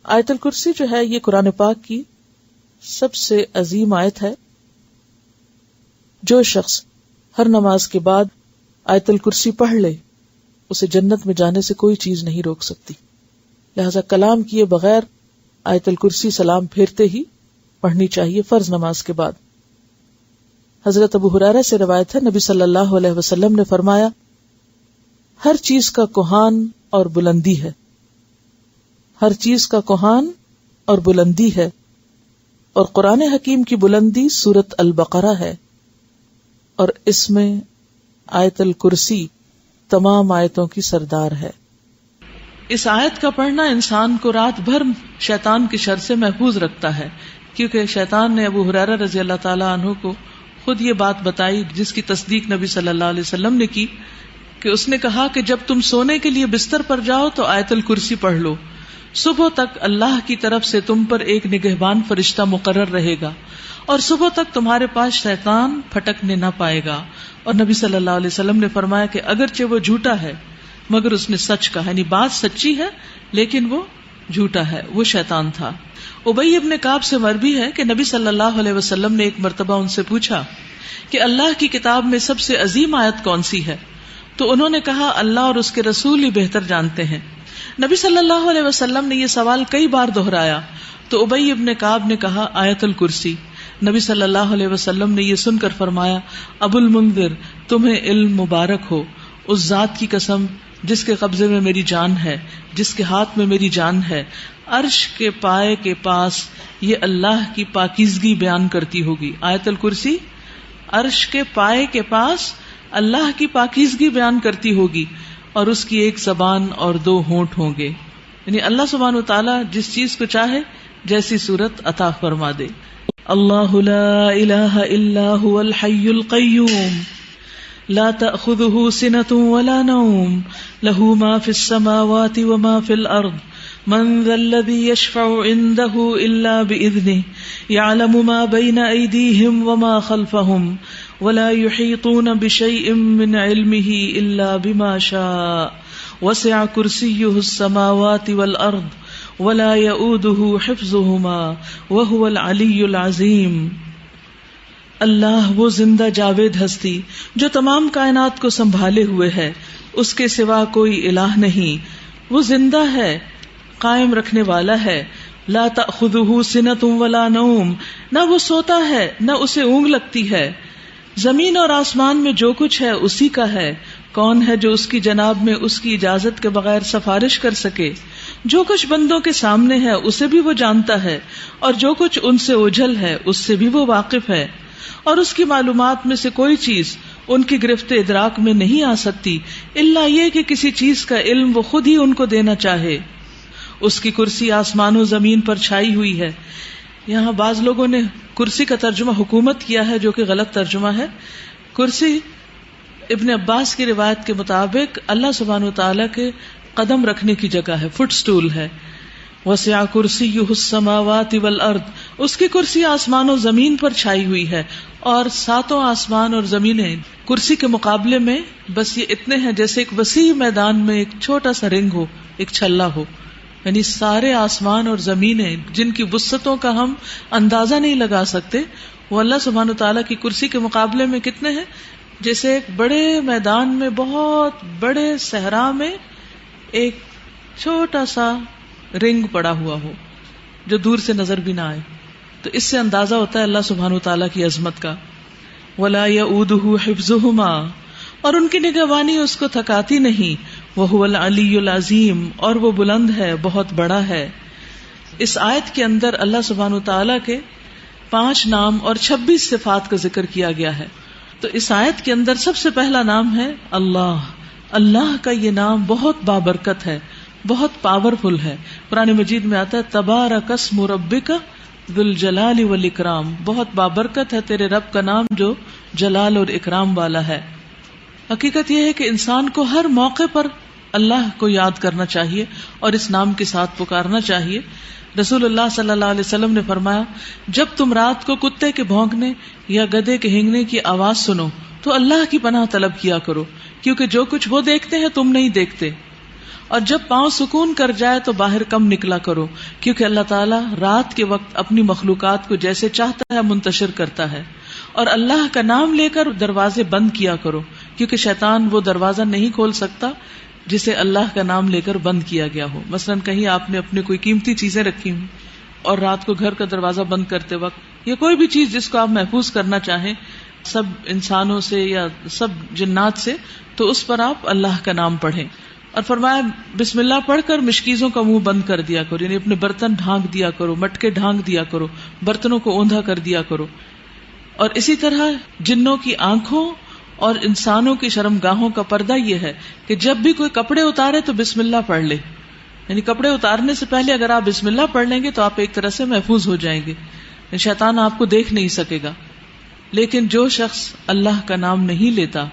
آیت الکرسی جو ہے یہ قرآن پاک کی سب سے عظیم آیت ہے. جو شخص ہر نماز کے بعد آیت الکرسی پڑھ لے اسے جنت میں جانے سے کوئی چیز نہیں روک سکتی. لہذا کلام کیے بغیر آیت الکرسی سلام پھیرتے ہی پڑھنی چاہیے فرض نماز کے بعد. حضرت ابو ہریرہ سے روایت ہے نبی صلی اللہ علیہ وسلم نے فرمایا ہر چیز کا کوہان اور بلندی ہے، ہر چیز کا کوہان اور بلندی ہے، اور قرآن حکیم کی بلندی سورۃ البقرہ ہے، اور اس میں آیت الکرسی تمام آیتوں کی سردار ہے. اس آیت کا پڑھنا انسان کو رات بھر شیطان کی شر سے محفوظ رکھتا ہے، کیونکہ شیطان نے ابو ہریرہ رضی اللہ تعالی عنہ کو خود یہ بات بتائی جس کی تصدیق نبی صلی اللہ علیہ وسلم نے کی، کہ اس نے کہا کہ جب تم سونے کے لیے بستر پر جاؤ تو آیت الکرسی پڑھ لو، صبح تک اللہ کی طرف سے تم پر ایک نگہبان فرشتہ مقرر رہے گا، اور صبح تک تمہارے پاس شیطان پھٹکنے نہ پائے گا. اور نبی صلی اللہ علیہ وسلم نے فرمایا کہ اگرچہ وہ جھوٹا ہے مگر اس نے سچ کہا، یعنی بات سچی ہے لیکن وہ جھوٹا ہے، وہ شیطان تھا. ابی ابن کعب سے مروی ہے کہ نبی صلی اللہ علیہ وسلم نے ایک مرتبہ ان سے پوچھا کہ اللہ کی کتاب میں سب سے عظیم آیت کون سی ہے؟ تو انہوں نے کہا اللہ اور اس کے رسول ہی بہتر جانتے ہیں. نبی صلی اللہ علیہ وسلم نے یہ سوال کئی بار دہرایا تو ابی ابن کعب نے کہا آیت الکرسی. نبی صلی اللہ علیہ وسلم نے یہ سن کر فرمایا ابو المنذر تمہیں علم مبارک ہو، اس ذات کی قسم جس کے قبضے میں میری جان ہے، جس کے ہاتھ میں میری جان ہے، عرش کے پائے کے پاس یہ اللہ کی پاکیزگی بیان کرتی ہوگی. آیت الکرسی عرش کے پائے کے پاس اللہ کی پاکیزگی بیان کرتی ہوگی، اور اس کی ایک زبان اور دو ہونٹ ہوں گے. یعنی اللہ سبحانہ وتعالی جس چیز کو چاہے جیسی صورت عطا فرما دے. اللہ لا الہ الا هو الحی القیوم لا تأخذه سنة ولا نوم له ما في السماوات وما في الأرض من ذا الذي يشفع عنده إلا بإذنه يعلم ما بين أيديهم وما خلفهم ولا يحيطون بشيء من علمه إلا بما شاء وسع كرسيه السماوات والأرض ولا يؤوده حفظهما وهو العلي العظيم. اللہ وہ زندہ جاوید ہستی جو تمام کائنات کو سنبھالے ہوئے ہے، اس کے سوا کوئی الہ نہیں. وہ زندہ ہے، قائم رکھنے والا ہے. لا تأخذه سنة ولا نوم، نہ وہ سوتا ہے نہ اسے اونگ لگتی ہے. زمین اور آسمان میں جو کچھ ہے اسی کا ہے. کون ہے جو اس کی جناب میں اس کی اجازت کے بغیر سفارش کر سکے؟ جو کچھ بندوں کے سامنے ہے اسے بھی وہ جانتا ہے، اور جو کچھ ان سے اوجھل ہے اس سے بھی وہ واقف ہے. اور اس کی معلومات میں سے کوئی چیز ان کی گرفت ادراک میں نہیں آ سکتی الا یہ کہ کسی چیز کا علم وہ خود ہی ان کو دینا چاہے. اس کی کرسی آسمان و زمین پر چھائی ہوئی ہے. یہاں بعض لوگوں نے کرسی کا ترجمہ حکومت کیا ہے جو کہ غلط ترجمہ ہے. کرسی ابن عباس کی روایت کے مطابق اللہ سبحانہ وتعالی کے قدم رکھنے کی جگہ ہے، فٹ سٹول ہے. وسع کرسیہ السماوات والارض، اس کی کرسی آسمان و زمین پر چھائی ہوئی ہے، اور ساتوں آسمان اور زمینیں کرسی کے مقابلے میں بس یہ اتنے ہیں جیسے ایک وسیع میدان میں ایک چھوٹا سا رنگ ہو، ایک چھلا ہو. یعنی سارے آسمان اور زمینیں جن کی وسعتوں کا ہم اندازہ نہیں لگا سکتے، وہ اللہ سبحانہ وتعالیٰ کی کرسی کے مقابلے میں کتنے ہیں؟ جیسے ایک بڑے میدان میں، بہت بڑے صحرا میں ایک چھوٹا سا رنگ پڑا ہوا ہو جو دور سے نظر بھی نہ آئے. تو اس سے اندازہ ہوتا ہے اللہ سبحانہ وتعالیٰ کی عظمت کا. ولا یؤودہ حفظہما، اور ان کی نگہبانی اس کو تھکاتی نہیں. وہو العلی العظیم، اور وہ بلند ہے، بہت بڑا ہے. اس آیت کے اندر اللہ سبحانہ وتعالیٰ کے 5 نام اور 26 صفات کا ذکر کیا گیا ہے. تو اس آیت کے اندر سب سے پہلا نام ہے اللہ. اللہ کا یہ نام بہت بابرکت ہے، بہت پاورفل ہے. قرآن مجید میں آتا ہے تبارک اسم ربک ذو الجلال والاکرام، بہت بابرکت ہے تیرے رب کا نام جو جلال اور اکرام والا ہے. حقیقت یہ ہے کہ انسان کو ہر موقع پر اللہ کو یاد کرنا چاہیے اور اس نام کے ساتھ پکارنا چاہیے. رسول اللہ صلی اللہ علیہ وسلم نے فرمایا جب تم رات کو کتے کے بھونکنے یا گدھے کے ہینگنے کی آواز سنو تو اللہ کی پناہ طلب کیا کرو، کیونکہ جو کچھ وہ دیکھتے ہیں تم نہیں دیکھتے، اور جب پاؤں سکون کر جائے تو باہر کم نکلا کرو، کیونکہ اللہ تعالیٰ رات کے وقت اپنی مخلوقات کو جیسے چاہتا ہے منتشر کرتا ہے۔ اور اللہ کا نام لے کر دروازے بند کیا کرو، کیونکہ شیطان وہ دروازہ نہیں کھول سکتا جسے اللہ کا نام لے کر بند کیا گیا ہو۔ مثلاً کہیں آپ نے اپنے کوئی قیمتی چیزیں رکھی ہوں اور رات کو گھر کا دروازہ بند کرتے وقت، یا کوئی بھی چیز جس کو آپ محفوظ کرنا چاہیں سب انسانوں سے یا سب جنات سے، تو اس پر آپ اللہ کا نام پڑھیں۔ اور فرمایا بسم اللہ پڑھ کر مشکیزوں کا منہ بند کر دیا کرو، یعنی اپنے برتن ڈھانک دیا کرو، مٹکے ڈھانک دیا کرو، برتنوں کو اوندھا کر دیا کرو۔ اور اسی طرح جنوں کی آنکھوں اور انسانوں کی شرمگاہوں کا پردہ یہ ہے کہ جب بھی کوئی کپڑے اتارے تو بسم اللہ پڑھ لے، یعنی کپڑے اتارنے سے پہلے اگر آپ بسم اللہ پڑھ لیں گے تو آپ ایک طرح سے محفوظ ہو جائیں گے، شیطان آپ کو دیکھ نہیں سکے گا۔ لیکن جو شخص اللہ کا نام نہیں لیتا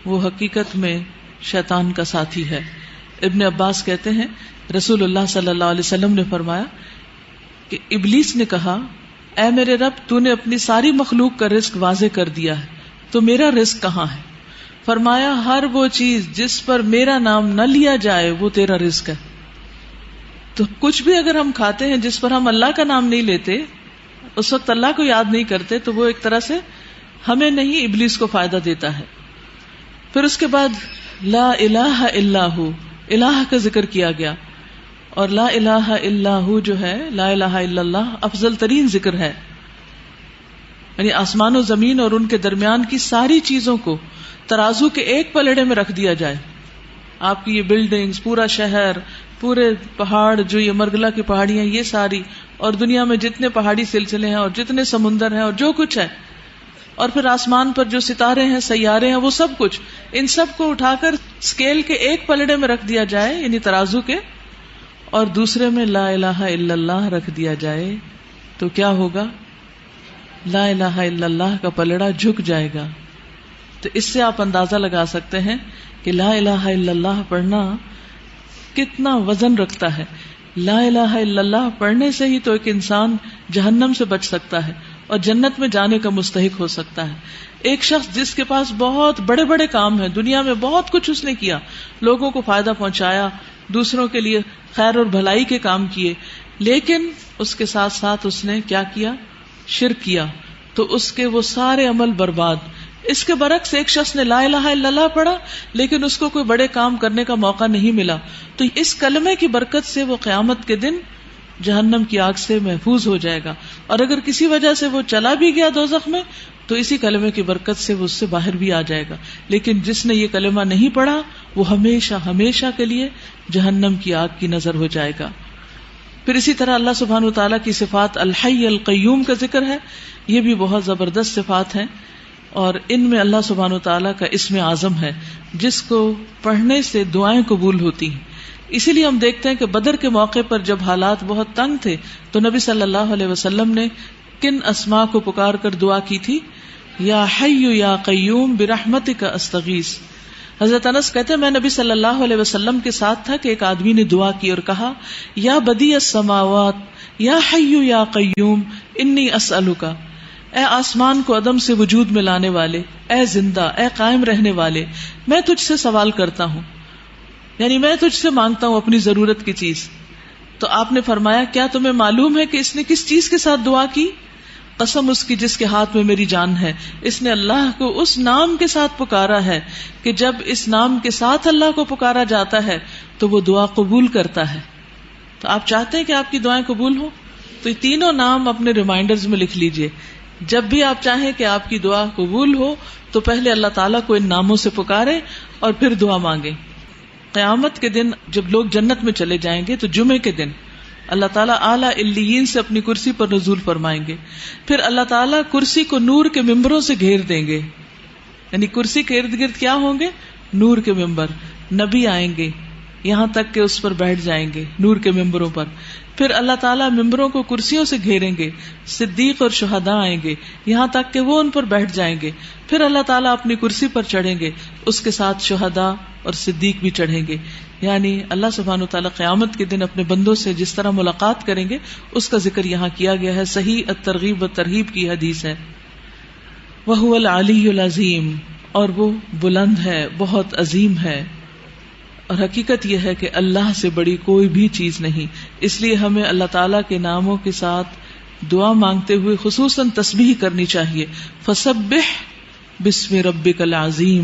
وہ حقیقت میں شیطان کا ساتھی ہے۔ ابن عباس کہتے ہیں رسول اللہ صلی اللہ علیہ وسلم نے فرمایا کہ ابلیس نے کہا اے میرے رب، تو نے اپنی ساری مخلوق کا رزق واضح کر دیا ہے، تو میرا رزق کہاں ہے؟ فرمایا ہر وہ چیز جس پر میرا نام نہ لیا جائے وہ تیرا رزق ہے۔ تو کچھ بھی اگر ہم کھاتے ہیں جس پر ہم اللہ کا نام نہیں لیتے، اس وقت اللہ کو یاد نہیں کرتے، تو وہ ایک طرح سے ہمیں نہیں ابلیس کو فائدہ دیتا ہے۔ پھر اس کے بعد لا الہ الا ہو، الہ کا ذکر کیا گیا، اور لا الہ الا ہو جو ہے لا الہ الا اللہ افضل ترین ذکر ہے، یعنی آسمان و زمین اور ان کے درمیان کی ساری چیزوں کو ترازو کے ایک پلڑے میں رکھ دیا جائے۔ آپ کی یہ بلڈنگز، پورا شہر، پورے پہاڑ، جو یہ مرگلا کی پہاڑیاں، یہ ساری، اور دنیا میں جتنے پہاڑی سلسلے ہیں اور جتنے سمندر ہیں اور جو کچھ ہے، اور پھر آسمان پر جو ستارے ہیں، سیارے ہیں، وہ سب کچھ، ان سب کو اٹھا کر اسکیل کے ایک پلڑے میں رکھ دیا جائے، یعنی ترازو کے، اور دوسرے میں لا الہ الا اللہ رکھ دیا جائے، تو کیا ہوگا؟ لا الہ الا اللہ کا پلڑا جھک جائے گا۔ تو اس سے آپ اندازہ لگا سکتے ہیں کہ لا الہ الا اللہ پڑھنا کتنا وزن رکھتا ہے۔ لا الہ الا اللہ پڑھنے سے ہی تو ایک انسان جہنم سے بچ سکتا ہے اور جنت میں جانے کا مستحق ہو سکتا ہے۔ ایک شخص جس کے پاس بہت بڑے بڑے کام ہیں، دنیا میں بہت کچھ اس نے کیا، لوگوں کو فائدہ پہنچایا، دوسروں کے لیے خیر اور بھلائی کے کام کیے، لیکن اس کے ساتھ ساتھ اس نے کیا کیا؟ شرک کیا، تو اس کے وہ سارے عمل برباد۔ اس کے برعکس ایک شخص نے لا الہ الا اللہ پڑھا لیکن اس کو کوئی بڑے کام کرنے کا موقع نہیں ملا، تو اس کلمے کی برکت سے وہ قیامت کے دن جہنم کی آگ سے محفوظ ہو جائے گا، اور اگر کسی وجہ سے وہ چلا بھی گیا دوزخ میں تو اسی کلمے کی برکت سے وہ اس سے باہر بھی آ جائے گا۔ لیکن جس نے یہ کلمہ نہیں پڑھا وہ ہمیشہ ہمیشہ کے لیے جہنم کی آگ کی نظر ہو جائے گا۔ پھر اسی طرح اللہ سبحانہ وتعالیٰ کی صفات الحی القیوم کا ذکر ہے، یہ بھی بہت زبردست صفات ہیں، اور ان میں اللہ سبحانہ وتعالیٰ کا اسم اعظم ہے جس کو پڑھنے سے دعائیں قبول ہوتی ہیں۔ اسی لیے ہم دیکھتے ہیں کہ بدر کے موقع پر جب حالات بہت تنگ تھے تو نبی صلی اللہ علیہ وسلم نے کن اسماء کو پکار کر دعا کی تھی؟ یا حی یا قیوم برحمتک استغیث۔ حضرت انس کہتے ہیں میں نبی صلی اللہ علیہ وسلم کے ساتھ تھا کہ ایک آدمی نے دعا کی اور کہا یا بدیع السماوات یا حی یا قیوم انی اسألک، اے آسمان کو عدم سے وجود میں لانے والے، اے زندہ، اے قائم رہنے والے، میں تجھ سے سوال کرتا ہوں، یعنی میں تجھ سے مانگتا ہوں اپنی ضرورت کی چیز۔ تو آپ نے فرمایا کیا تمہیں معلوم ہے کہ اس نے کس چیز کے ساتھ دعا کی؟ قسم اس کی جس کے ہاتھ میں میری جان ہے، اس نے اللہ کو اس نام کے ساتھ پکارا ہے کہ جب اس نام کے ساتھ اللہ کو پکارا جاتا ہے تو وہ دعا قبول کرتا ہے۔ تو آپ چاہتے ہیں کہ آپ کی دعائیں قبول ہوں تو یہ تینوں نام اپنے ریمائنڈرز میں لکھ لیجئے۔ جب بھی آپ چاہیں کہ آپ کی دعا قبول ہو تو پہلے اللہ تعالیٰ کو ان ناموں سے پکارے اور پھر دعا مانگیں۔ قیامت کے دن جب لوگ جنت میں چلے جائیں گے تو جمعے کے دن اللہ تعالیٰ اعلیٰ علیین سے اپنی کرسی پر نزول فرمائیں گے، پھر اللہ تعالیٰ کرسی کو نور کے ممبروں سے گھیر دیں گے، یعنی کرسی کے ارد گرد کیا ہوں گے؟ نور کے ممبر، نبی آئیں گے یہاں تک کہ اس پر بیٹھ جائیں گے نور کے ممبروں پر، پھر اللہ تعالیٰ ممبروں کو کرسیوں سے گھیریں گے، صدیق اور شہداء آئیں گے یہاں تک کہ وہ ان پر بیٹھ جائیں گے، پھر اللہ تعالیٰ اپنی کرسی پر چڑھیں گے، اس کے ساتھ شہداء اور صدیق بھی چڑھیں گے۔ یعنی اللہ سبحانہ وتعالیٰ قیامت کے دن اپنے بندوں سے جس طرح ملاقات کریں گے اس کا ذکر یہاں کیا گیا ہے۔ صحیح الترغیب و ترہیب کی حدیث ہے۔ وَهُوَ الْعَلِيُّ الْعَظِيمُ، اور وہ بلند ہے، بہت عظیم ہے۔ اور حقیقت یہ ہے کہ اللہ سے بڑی کوئی بھی چیز نہیں، اس لیے ہمیں اللہ تعالیٰ کے ناموں کے ساتھ دعا مانگتے ہوئے خصوصاً تسبیح کرنی چاہیے. فسبح بسم ربک العظیم.